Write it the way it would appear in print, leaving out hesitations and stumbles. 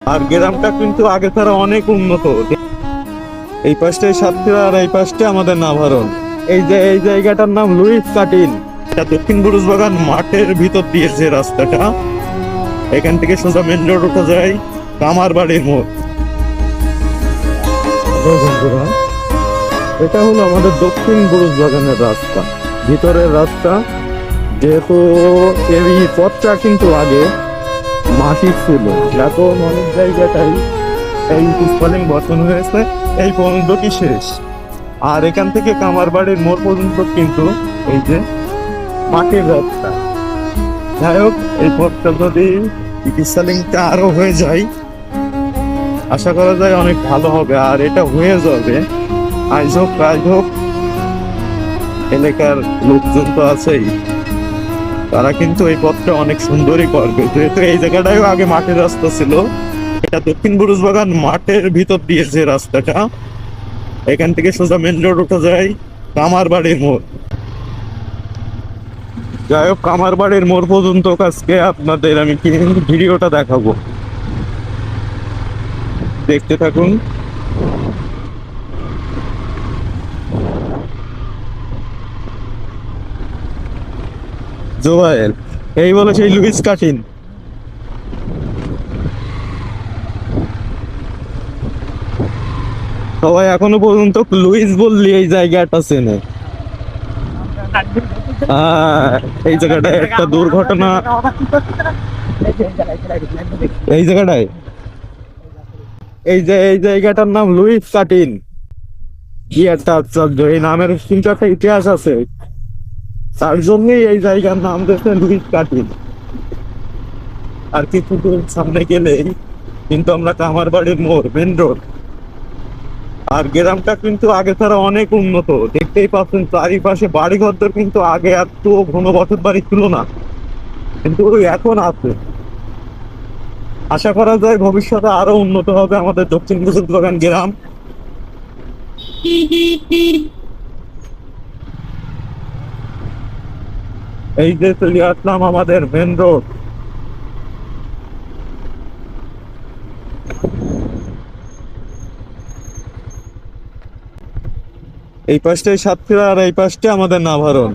আর গ্রামটা কিন্তু আগে ছাড়া অনেক উন্নত। এই পাশটায় সাতক্ষীরা আর এই পাশটা আমাদের নাভারণ। এই যে এই জায়গাটার নাম লুইস কাটিন। এটা দক্ষিণ বুরুজবাগান মাঠের ভিতর দিয়েছে রাস্তাটা। এখান থেকে সোজা মেন রোড উঠে যায় কামার বাড়ির মোড়। বন্ধুরা, এটা হলো আমাদের দক্ষিণ বুরুজবাগানের রাস্তা, ভিতরের রাস্তা। যেহেতু এই পথটা কিন্তু আগে মাটি ছিল, এখন অনেক জায়গাটাই এই স্পলিং বসানো হয়েছে। এই পর্যন্ত কি শেষ, আর এখান থেকে কামার বাড়ির মোড় পর্যন্ত কিন্তু এই যে মাটির রাস্তা। যাই হোক, এই পথটা যদি স্পলিংটা আরো হয়ে যায়, আশা করা যায় অনেক ভালো হবে। আর এটা হয়ে যাবে, আজ হোক কাজ হোক, এলাকার লোকজন তো আছেই, তারা কিন্তু এই পথটা অনেক সুন্দরই করবে। যেহেতু এই জায়গাটাও আগে মাটির রাস্তা ছিল, এটা দক্ষিণ বুরুজবাগান মাঠের ভিতর দিয়েছে রাস্তাটা। এখান থেকে সোজা মেন রোড উঠে যায় কামার বাড়ির মোড়। যাই হোক, কামার বাড়ির মোড় পর্যন্ত আজকে আপনাদের আমি ভিডিওটা দেখাবো, দেখতে থাকুন। জোবায়েল, এই বলে সেই লুইস কাটিন। সবাই এখনো পর্যন্ত লুইস বললি এই জায়গাটা চেনে। এই জায়গাটায় একটা দুর্ঘটনা, এই জায়গাটায় এই জায়গাটার নাম লুইস কাটিন। কি একটা আশ্চর্য, এই নামের কিন্তু একটা ইতিহাস আছে, তার জন্যই এই জায়গার নাম দিয়েছে লুইস কাটিন। আর কিছু দূর সামনে গেলেই কিন্তু আমরা কামার বাড়ির মোড়, মেন রোড। আর গ্রামটা কিন্তু আগে ছাড়া অনেক উন্নত, দেখতেই পাচ্ছেন চারিপাশে বাড়ি ঘরদের কিন্তু আগে এত ঘন বসত বাড়ি ছিল না, কিন্তু এখন আছে। আশা করা যায় ভবিষ্যতে আরো উন্নত হবে আমাদের দক্ষিণ বুরুজবাগান গ্রাম। এই যে চলে আসলাম আমাদের মেন রোড। এই পাশটাই সাতক্ষীরা আর এই পাশটা আমাদের নাভারণ।